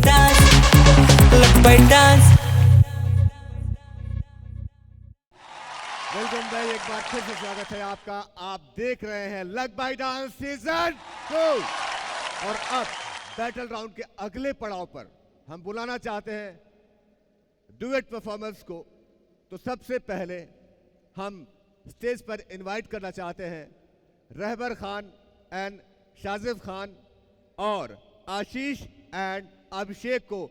dance, luck by dance. Welcome भाई, एक बार फिर से स्वागत है आपका। आप देख रहे हैं लक बाय डांस सीजन 2 और अब बैटल राउंड के अगले पड़ाव पर हम बुलाना चाहते हैं डुएट परफॉर्मेंस को। तो सबसे पहले हम स्टेज पर इनवाइट करना चाहते हैं रहबर खान एंड शाजिब खान और आशीष एंड अभिषेक को।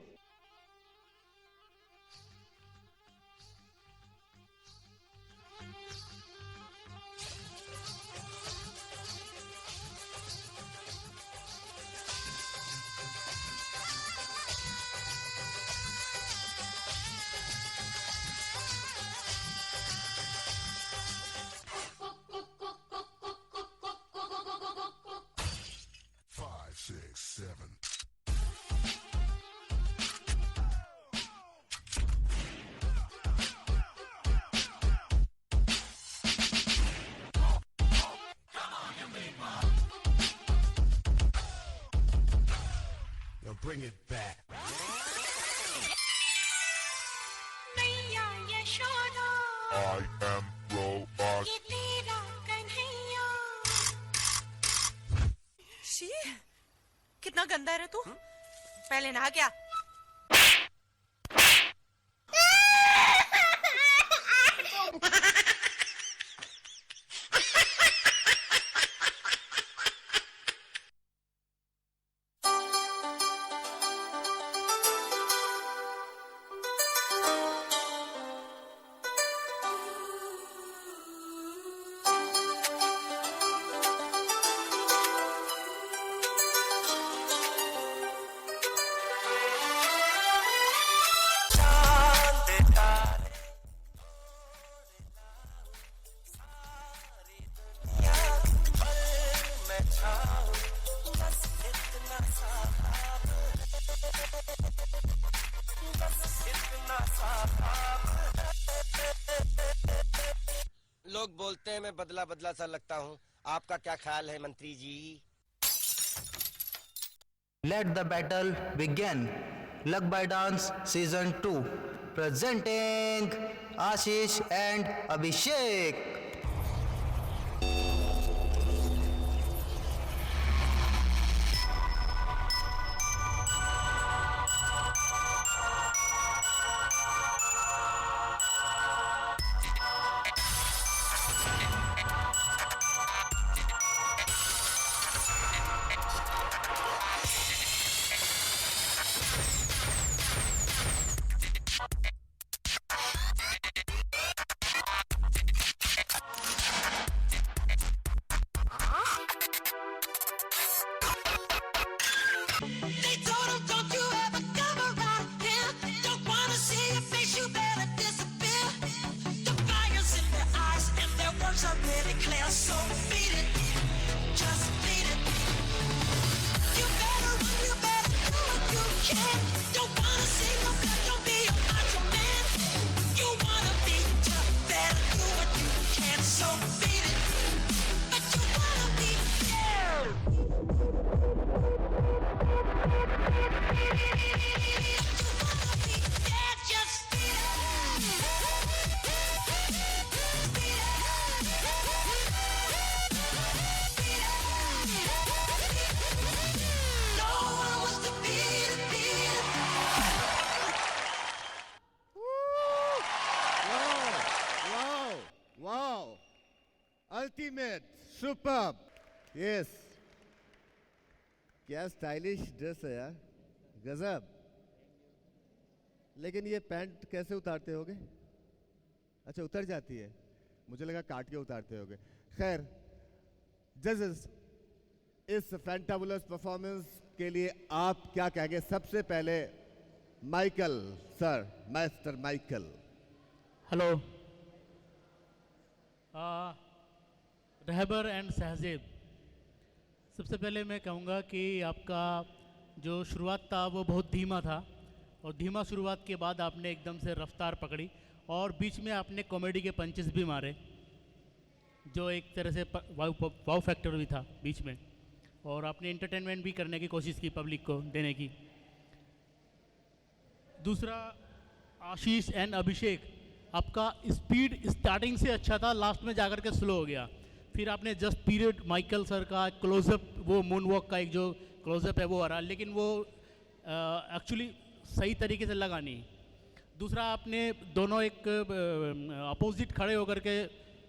Bring it back. मैया यशोदा, I am robot. ये तेरा कन्हैया। शी, कितना गंदा है रे तू। पहले नहा क्या? लोग बोलते हैं मैं बदला बदला सा लगता हूँ, आपका क्या ख्याल है मंत्री जी? Let the battle begin. Luck by Dance Season 2 presenting Ashish and Abhishek. They told him, don't you ever come around here. Don't wanna see your face, you better disappear. The fire's in their eyes and their words are really clear. So beat it, just beat it. You better run, you better do what you can. Don't wanna see no blood, don't be a macho man. You wanna be tough, better do what you can. So beat it, but you wanna be fair. Wow, ultimate, superb, yes. क्या stylish dress है यार, गजब। लेकिन ये pant कैसे उतारते होगे? अच्छा, उतर जाती है, मुझे लगा काट के उतारते होगे। खैर, जजेस, इस फैंटाबुलस परफॉर्मेंस के लिए आप क्या कहेंगे? सबसे पहले Michael sir, master Michael. Hello Rahbar and Sahjeb, सबसे पहले मैं कहूँगा कि आपका जो शुरुआत था वो बहुत धीमा था और धीमा शुरुआत के बाद आपने एकदम से रफ्तार पकड़ी और बीच में आपने कॉमेडी के पंचेस भी मारे जो एक तरह से वाव फैक्टर भी था बीच में, और आपने एंटरटेनमेंट भी करने की कोशिश की पब्लिक को देने की। दूसरा आशीष एंड अभिषेक, आपका स्पीड स्टार्टिंग से अच्छा था, लास्ट में जाकर के स्लो हो गया। फिर आपने जस्ट पीरियड माइकल सर का क्लोजअप, वो मून वॉक का एक जो क्लोजअप है वो आ रहा, लेकिन वो एक्चुअली सही तरीके से लगा नहीं। दूसरा आपने दोनों एक अपोजिट खड़े होकर के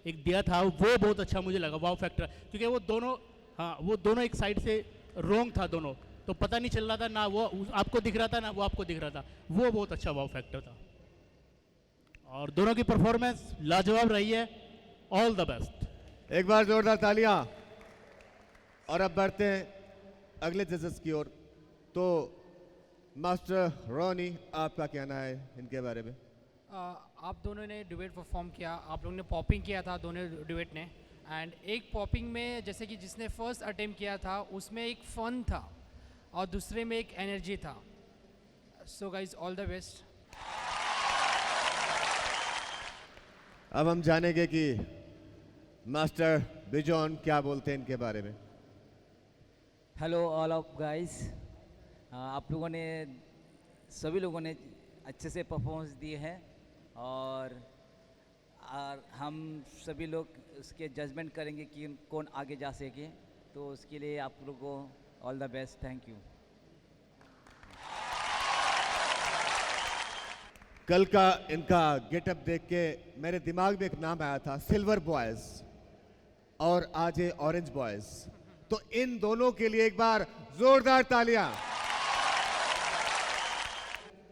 एक दिया था, वो बहुत अच्छा मुझे लगा, वाव फैक्टर, क्योंकि वो दोनों, हाँ वो दोनों एक साइड से रोंग था दोनों, तो पता नहीं चल रहा था, ना वो आपको दिख रहा था ना वो आपको दिख रहा था, वो बहुत अच्छा वाव फैक्टर था। और दोनों की परफॉर्मेंस लाजवाब रही है, ऑल द बेस्ट। एक बार जोरदार तालियां। और अब बढ़ते हैं अगले जजेस की ओर। तो मास्टर रॉनी, आपका कहना है इनके बारे में? आप दोनों ने डिबेट परफॉर्म किया, आप लोगों ने पॉपिंग किया था दोनों डिबेट ने, एंड एक पॉपिंग में जैसे कि जिसने फर्स्ट अटेम्प्ट किया था उसमें एक फन था और दूसरे में एक एनर्जी था। So guys all the best. अब हम जानेंगे कि मास्टर बिजॉन क्या बोलते हैं इनके बारे में। हेलो ऑल ऑफ गाइस, आप लोगों ने, सभी लोगों ने अच्छे से परफॉर्मेंस दिए हैं और हम सभी लोग उसके जजमेंट करेंगे कि कौन आगे जा सके, तो उसके लिए आप लोगों को all the best, thank you. कल का इनका गेटअप देख के मेरे दिमाग में एक नाम आया था, सिल्वर बॉयज, और आज ये ऑरेंज बॉयज। तो इन दोनों के लिए एक बार जोरदार तालियां।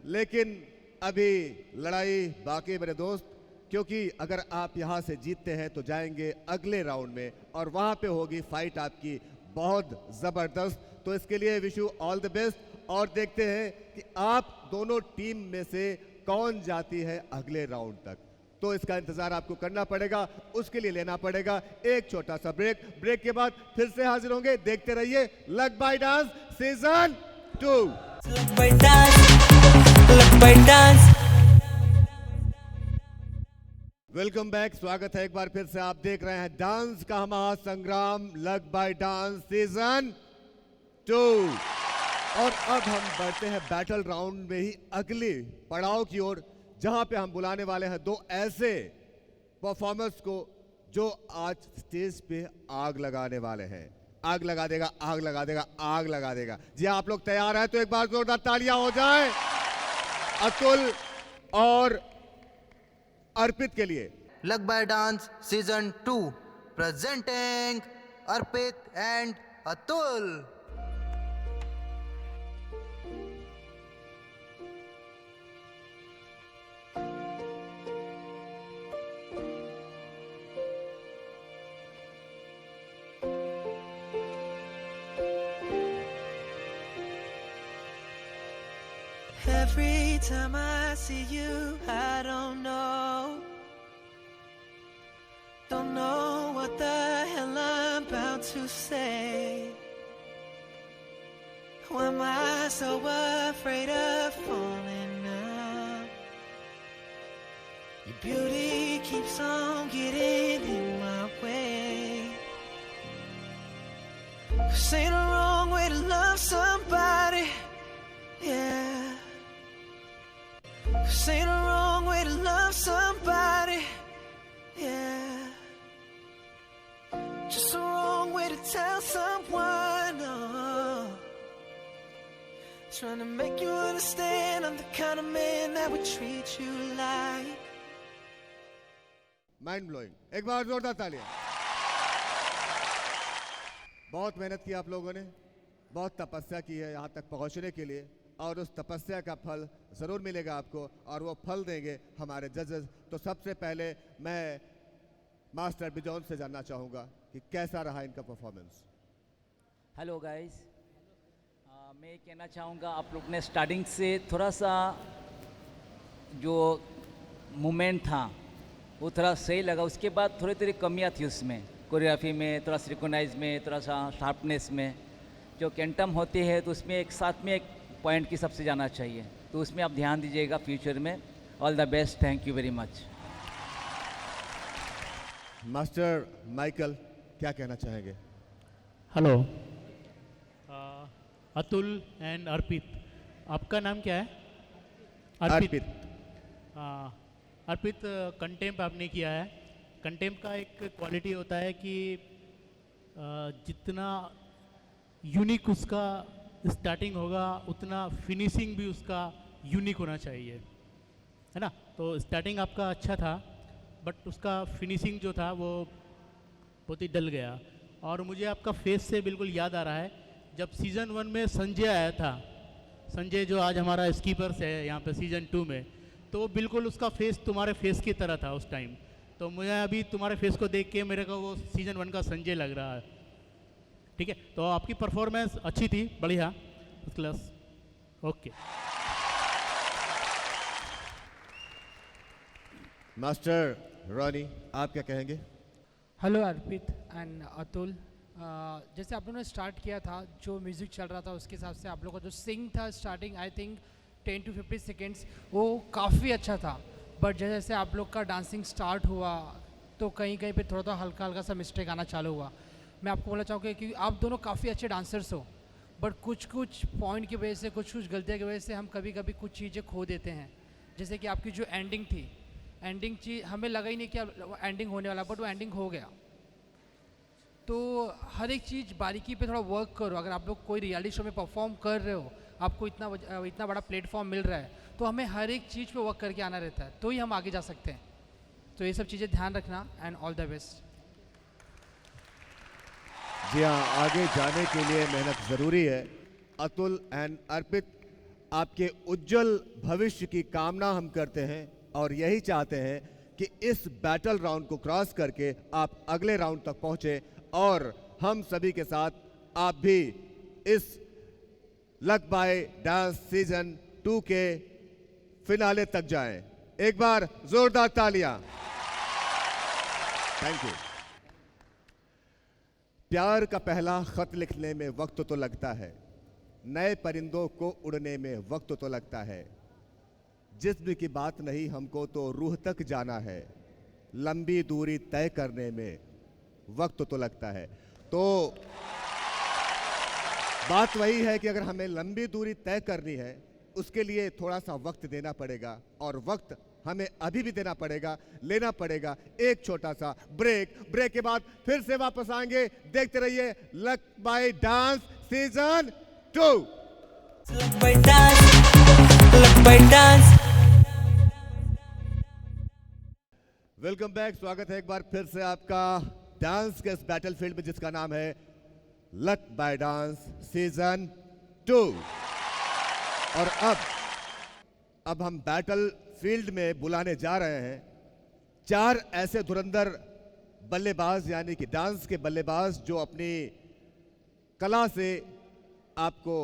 लेकिन अभी लड़ाई बाकी मेरे दोस्त, क्योंकि अगर आप यहां से जीतते हैं तो जाएंगे अगले राउंड में और वहां पे होगी फाइट आपकी बहुत जबरदस्त। तो इसके लिए wish you all the best और देखते हैं कि आप दोनों टीम में से कौन जाती है अगले राउंड तक। तो इसका इंतजार आपको करना पड़ेगा, उसके लिए लेना पड़ेगा एक छोटा सा ब्रेक। ब्रेक के बाद फिर से हाजिर होंगे, देखते रहिए luck by dance season 2। Luck by dance, luck by dance. Welcome back, स्वागत है एक बार फिर से। आप देख रहे हैं डांस का महासंग्राम, लक बाय डांस सीजन 2। और अब हम बढ़ते हैं बैटल राउंड में ही अगले पड़ाव की ओर, जहां पे हम बुलाने वाले हैं दो ऐसे परफॉर्मर्स को जो आज स्टेज पे आग लगाने वाले हैं। आग लगा देगा, आग लगा देगा, आग लगा देगा। जी आप लोग तैयार हैं तो एक बार जोरदार तालियां हो जाए अतुल और अर्पित के लिए। Luck by dance season 2 presenting Arpit and Atul. Every time I see you, I don't know what the hell I'm about to say. Why am I so afraid of falling now? Your beauty keeps on getting in my way. 'Cause ain't a wrong way to love somebody, yeah. 'Cause ain't a wrong way to love somebody, yeah. Just a wrong way to tell someone, oh. Trying to make you understand I'm the kind of man that would treat you like. Mind blowing. एक बार जोरदार तालियां। बहुत मेहनत की आप लोगों ने, बहुत तपस्या की है यहाँ तक पहुँचने के लिए, और उस तपस्या का फल ज़रूर मिलेगा आपको, और वो फल देंगे हमारे जजेस। तो सबसे पहले मैं मास्टर बिजॉन से जानना चाहूँगा कि कैसा रहा इनका परफॉर्मेंस। हेलो गाइस, मैं कहना चाहूँगा आप लोग ने स्टार्टिंग से थोड़ा सा जो मूवमेंट था वो थोड़ा सही लगा, उसके बाद थोड़ी थोड़ी कमियाँ थी उसमें, कोरियोग्राफी में, थोड़ा सिंक्रोनाइज में, थोड़ा सा शार्पनेस में। जो कैंटम होते हैं तो उसमें एक साथ में एक पॉइंट की सबसे जाना चाहिए, तो उसमें आप ध्यान दीजिएगा फ्यूचर में। All the best, thank you very much. Master Michael क्या कहना चाहेंगे? हेलो अतुल एंड अर्पित, आपका नाम क्या है? अर्पित। अर्पित, कंटेम्प आपने किया है। कंटेम्प का एक क्वालिटी होता है कि जितना यूनिक उसका स्टार्टिंग होगा उतना फिनिशिंग भी उसका यूनिक होना चाहिए, है ना। तो स्टार्टिंग आपका अच्छा था बट उसका फिनिशिंग जो था वो बहुत ही डल गया। और मुझे आपका फेस से बिल्कुल याद आ रहा है जब सीज़न 1 में संजय आया था, संजय जो आज हमारा स्कीपर्स है यहाँ पे सीज़न 2 में, तो बिल्कुल उसका फेस तुम्हारे फेस की तरह था उस टाइम। तो मुझे अभी तुम्हारे फेस को देख के मेरे को वो सीज़न 1 का संजय लग रहा है। ठीक है, तो आपकी परफॉर्मेंस अच्छी थी, बढ़िया, क्लास, ओके। मास्टर रॉनी, आप क्या कहेंगे? Hello Arpit and Atul. जैसे आप लोगों ने स्टार्ट किया था, जो म्यूज़िक चल रहा था उसके हिसाब से आप लोगों का जो सिंग था starting I think 10 to 50 seconds वो काफ़ी अच्छा था। बट जैसे जैसे आप लोग का डांसिंग स्टार्ट हुआ तो कहीं कहीं पे थोड़ा थोड़ा हल्का हल्का सा मिस्टेक आना चालू हुआ। मैं आपको बोलना चाहूँगा कि आप दोनों काफ़ी अच्छे डांसर्स हो, बट कुछ कुछ पॉइंट की वजह से, कुछ कुछ गलतियों की वजह से हम कभी कभी कुछ चीज़ें खो देते हैं। जैसे कि आपकी जो एंडिंग थी, एंडिंग चीज़ हमें लगा ही नहीं कि एंडिंग होने वाला, बट वो एंडिंग हो गया। तो हर एक चीज़ बारीकी पे थोड़ा वर्क करो। अगर आप लोग कोई रियलिटी शो में परफॉर्म कर रहे हो, आपको इतना बड़ा प्लेटफॉर्म मिल रहा है, तो हमें हर एक चीज़ पे वर्क करके आना रहता है, तो ही हम आगे जा सकते हैं। तो ये सब चीज़ें ध्यान रखना एंड ऑल द बेस्ट। जी हाँ, आगे जाने के लिए मेहनत ज़रूरी है। अतुल एंड अर्पित, आपके उज्जवल भविष्य की कामना हम करते हैं और यही चाहते हैं कि इस बैटल राउंड को क्रॉस करके आप अगले राउंड तक पहुंचे और हम सभी के साथ आप भी इस लक बाय डांस सीजन 2 के फिनाले तक जाएं। एक बार जोरदार तालियां। Thank you. प्यार का पहला खत लिखने में वक्त तो लगता है, नए परिंदों को उड़ने में वक्त तो लगता है, जिस्म की बात नहीं हमको तो रूह तक जाना है, लंबी दूरी तय करने में वक्त तो लगता है। तो बात वही है कि अगर हमें लंबी दूरी तय करनी है उसके लिए थोड़ा सा वक्त देना पड़ेगा और वक्त हमें अभी भी देना पड़ेगा, लेना पड़ेगा एक छोटा सा ब्रेक के बाद फिर से वापस आएंगे। देखते रहिए luck by dance season 2। Luck by dance. Welcome back, स्वागत है एक बार फिर से आपका डांस के इस बैटलफील्ड में जिसका नाम है लक बाय डांस सीजन 2। और अब हम बैटल फील्ड में बुलाने जा रहे हैं 4 ऐसे धुरंधर बल्लेबाज, यानी कि डांस के बल्लेबाज जो अपनी कला से आपको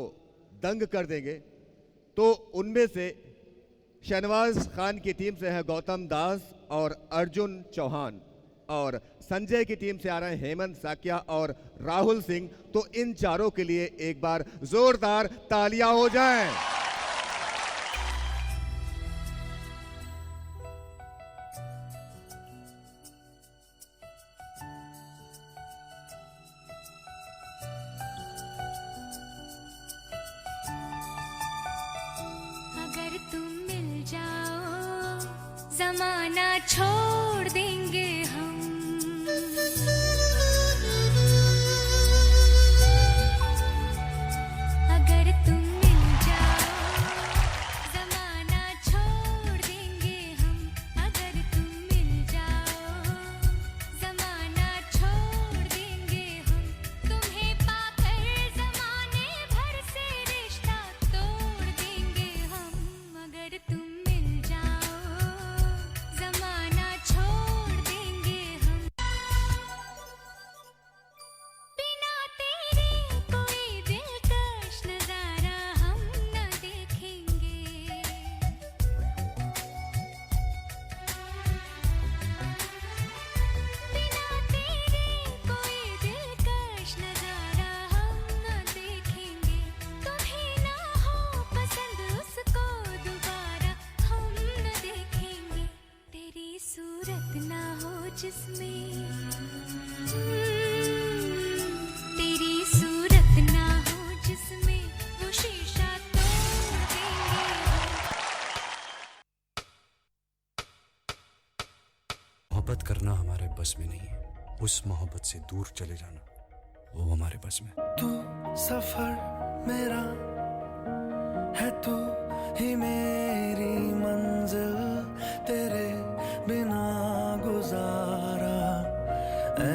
दंग कर देंगे। तो उनमें से शहनवाज खान की टीम से है गौतम दास और अर्जुन चौहान, और संजय की टीम से आ रहे हैं हेमंत साकिया और राहुल सिंह। तो इन चारों के लिए एक बार जोरदार तालियां हो जाएं। अगर तुम मिल जाओ जमाना छोड़ देंगे हम। अगर तुम मिल जाओ जमाना छोड़ देंगे हम। अगर तुम मिल जाओ जमाना छोड़ देंगे हम। तुम्हें पाकर जमाने भर से रिश्ता तोड़ देंगे हम। अगर तुम मिल जाओ जमाना छोड़ देंगे हम। बिना तेरे कोई दिलकश नजारा हम न देखेंगे। बिना तेरे कोई दिलकश नजारा हम न देखेंगे। तुम्हें ना हो पसंद उसको दोबारा हम न देखेंगे। तेरी सूरत ना हो जिसमें तेरी सूरत ना हो जिसमें वो शीशा तोड़ देंगे हम। मोहब्बत करना हमारे बस में नहीं है, उस मोहब्बत से दूर चले जाना वो हमारे बस में। तू सफर मेरा है, तू ही मेरी मंजिल, तेरे बिना गुजारा ऐ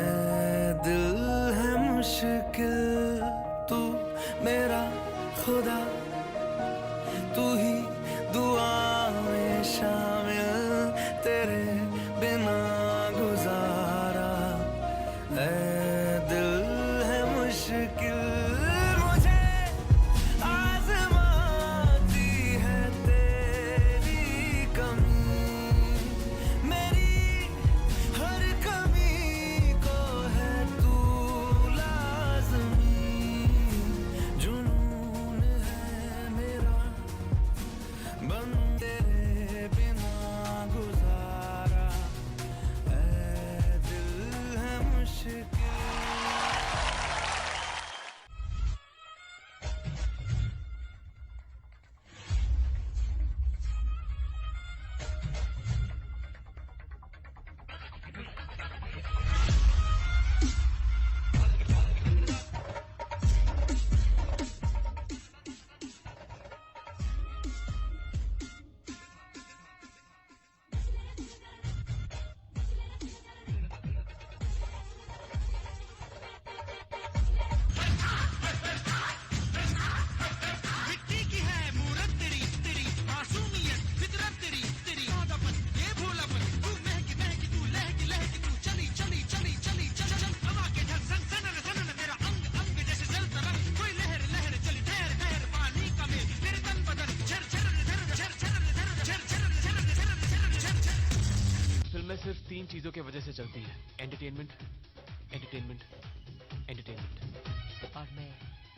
दिल है मुश्किल। तू मेरा खुदा, तू ही दुआ में शामिल, तेरे बिना गुजारा ऐ दिल है मुश्किल। मुझे आज़माती है तेरी कमी, मेरी हर कमी को है तू लाज़मी। जुनून है मेरा बन तेरे बिना गुजारा ऐ दिल है मुश्किल। मिट्टी की है मूरत तेरी, तेरी मासूमियत फितरत तेरी, तेरी सादापन ये भोलापन। तू महकी महकी, तू लहकी लहकी, तू चली चली चली चली चल चल। हवा के ढंग संग सनन सनन, मेरा अंग अंग जैसे जलता रंग। कोई लहर लहर चली ठहर ठहर, पानी का मेल तेरे तन बदन झर झर झर झर झर झर झर झर झर झर झर। फिल्में सिर्फ 3 चीजों की वजह से चलती है, एंटरटेनमेंट, एंटरटेनमेंट, एंटरटेनमेंट। और मैं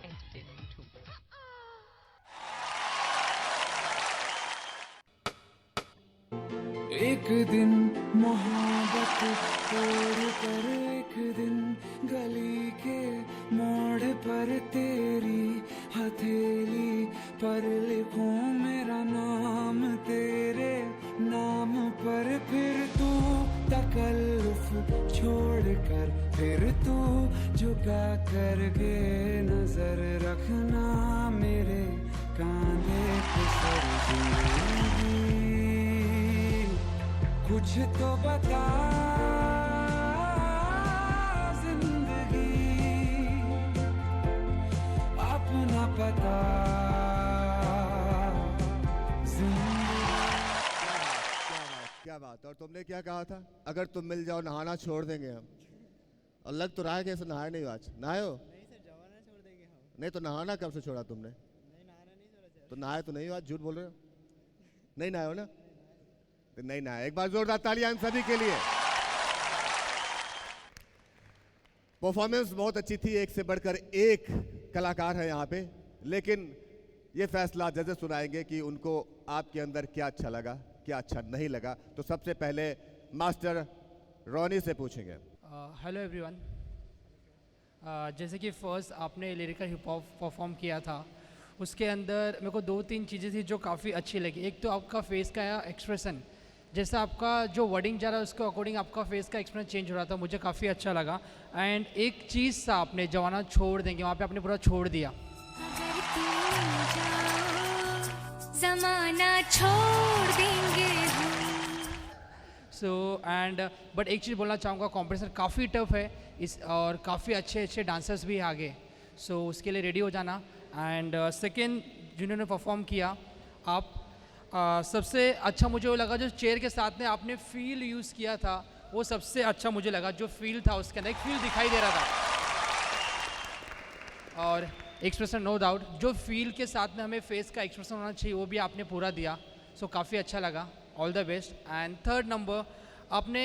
एंटरटेनमेंट हूँ। एक दिन मोहब्बत तोड़ कर, एक दिन गली के मोड़ पर तेरी हथेली पर लिखूं मेरा नाम, तेरे नाम पर फिर तू तकल्लुफ छोड़ कर, फिर तू झुका करके नजर रखना मेरे कांधे पे सर। जिंदगी कुछ तो बता जिंदगी, अपना पता क्या बात। और तुमने क्या कहा था? अगर तुम मिल जाओ नहाना छोड़ देंगे हम। और लग तो रहा है कि ऐसे नहाए नहीं हो आज। नहाए हो? नहीं सर, जवाना छोड़ देंगे हम। नहीं तो नहाना कब से छोड़ा तुमने? नहीं, नहाना नहीं छोड़ा सर। तो नहाए तो नहीं हो आज, झूठ बोल रहे हो? नहीं नहाए हो ना? तो नहीं नहाए। एक बार जोरदार तालियां इन सभी के लिए। परफॉर्मेंस बहुत अच्छी थी, एक से बढ़कर एक कलाकार है यहाँ पे, लेकिन ये फैसला जजेस सुनाएंगे कि उनको आपके अंदर क्या अच्छा लगा, क्या अच्छा नहीं लगा। तो सबसे पहले मास्टर रॉनी से पूछेंगे। Hello everyone. जैसे कि फर्स्ट आपने लिरिकल हिप हॉप परफॉर्म किया था, उसके अंदर मेरे को 2-3 चीज़ें थी जो काफ़ी अच्छी लगी। एक तो आपका फेस का एक्सप्रेशन, जैसा आपका जो वर्डिंग जा रहा है उसके अकॉर्डिंग आपका फेस का एक्सप्रेशन चेंज हो रहा था, मुझे काफ़ी अच्छा लगा। एंड एक चीज़ था, आपने जवाना छोड़ देंगे, वहाँ पे आपने पूरा छोड़ दिया। अगर तुम जाओ, जमाना छोड़ देंगे हम। सो एंड बट एक चीज़ बोलना चाहूँगा, कॉम्पिटिशन काफ़ी टफ है इस, और काफ़ी अच्छे अच्छे डांसर्स भी आगे, सो उसके लिए रेडी हो जाना। एंड सेकेंड जिन्होंने परफॉर्म किया, आप सबसे अच्छा मुझे वो लगा जो चेयर के साथ में आपने फील यूज़ किया था, वो सबसे अच्छा मुझे लगा। जो फील था उसके अंदर एक फील दिखाई दे रहा था, और एक्सप्रेशन नो डाउट, जो फील के साथ में हमें फेस का एक्सप्रेशन होना चाहिए वो भी आपने पूरा दिया। सो काफ़ी अच्छा लगा, all the best. And third number, आपने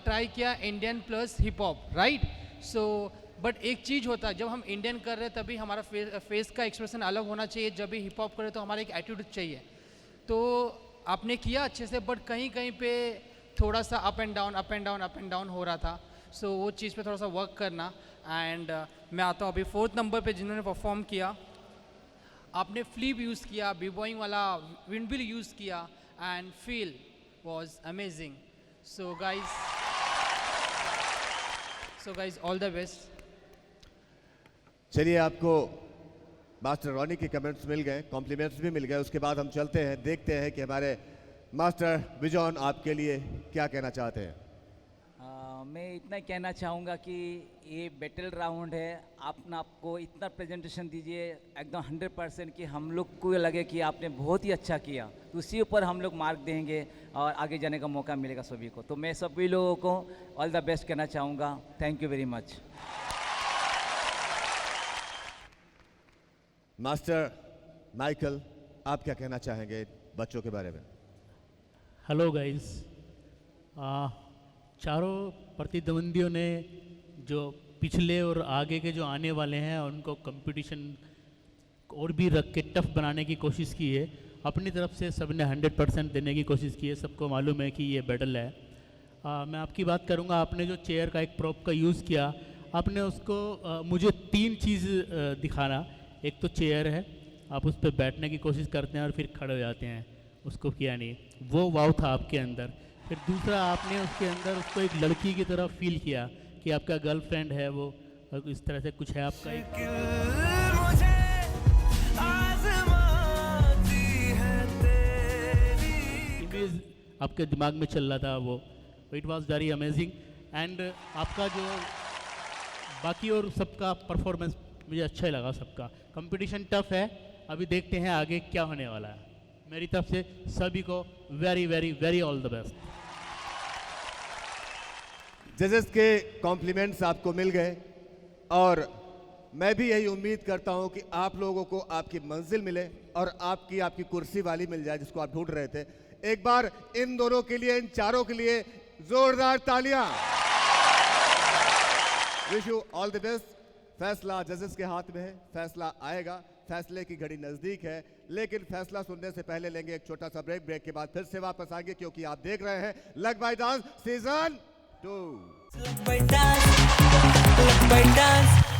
ट्राई किया Indian plus hip hop, right? So but एक चीज़ होता है, जब हम इंडियन कर रहे हैं तभी हमारा फेस का एक्सप्रेशन अलग होना चाहिए, जब भी हिप हॉप करें तो हमारा एक एटीट्यूड चाहिए। तो आपने किया अच्छे से, बट कहीं कहीं पे थोड़ा सा up and down up and down up and down हो रहा था। सो वो चीज़ पे थोड़ा सा वर्क करना। एंड मैं आता हूँ अभी फोर्थ नंबर पे, जिन्होंने परफॉर्म किया, आपने फ्लिप यूज़ किया, बी बॉइंग वाला विंडमिल यूज़ किया, and feel was amazing. So guys So guys, all the best. चलिए, आपको मास्टर रॉनी के कमेंट्स मिल गए, कॉम्प्लीमेंट्स भी मिल गए। उसके बाद हम चलते हैं, देखते हैं कि हमारे मास्टर विजॉन आपके लिए क्या कहना चाहते हैं। मैं इतना कहना चाहूँगा कि ये बैटल राउंड है, आपको इतना प्रेजेंटेशन दीजिए एकदम 100% कि हम लोग को लगे कि आपने बहुत ही अच्छा किया, तो उसी ऊपर हम लोग मार्क देंगे और आगे जाने का मौका मिलेगा सभी को। तो मैं सभी लोगों को ऑल द बेस्ट कहना चाहूँगा। Thank you very much. Master Michael, आप क्या कहना चाहेंगे बच्चों के बारे में? हेलो गाइस, चारों प्रतिद्वंदियों ने जो पिछले और आगे के जो आने वाले हैं उनको कंपटीशन और भी रख के टफ बनाने की कोशिश की है। अपनी तरफ से सबने 100% देने की कोशिश की है। सबको मालूम है कि ये बैटल है। मैं आपकी बात करूंगा, आपने जो चेयर का एक प्रॉप का यूज़ किया, आपने उसको मुझे 3 चीज़ दिखाना। एक तो चेयर है, आप उस पर बैठने की कोशिश करते हैं और फिर खड़े हो जाते हैं, उसको किया नहीं, वो वाव था आपके अंदर। फिर दूसरा, आपने उसके अंदर उसको एक लड़की की तरह फील किया कि आपका गर्लफ्रेंड है वो, इस तरह से कुछ है आपका एक इमेज आपके दिमाग में चल रहा था वो। It was very amazing. And आपका जो बाकी और सबका परफॉर्मेंस मुझे अच्छा ही लगा सबका। कंपटीशन टफ है, अभी देखते हैं आगे क्या होने वाला है। मेरी तरफ से सभी को very very very all the best. जजेस के कॉम्प्लीमेंट्स आपको मिल गए और मैं भी यही उम्मीद करता हूं कि आप लोगों को आपकी मंजिल मिले और आपकी कुर्सी वाली मिल जाए जिसको आप ढूंढ रहे थे। एक बार इन दोनों के लिए, इन चारों के लिए जोरदार तालियां। Wish you all the best. फैसला जजेस के हाथ में है, फैसला आएगा, फैसले की घड़ी नजदीक है, लेकिन फैसला सुनने से पहले लेंगे एक छोटा सा ब्रेक। ब्रेक के बाद फिर से वापस आएंगे, क्योंकि आप देख रहे हैं luck by dance season 2। Look by dance,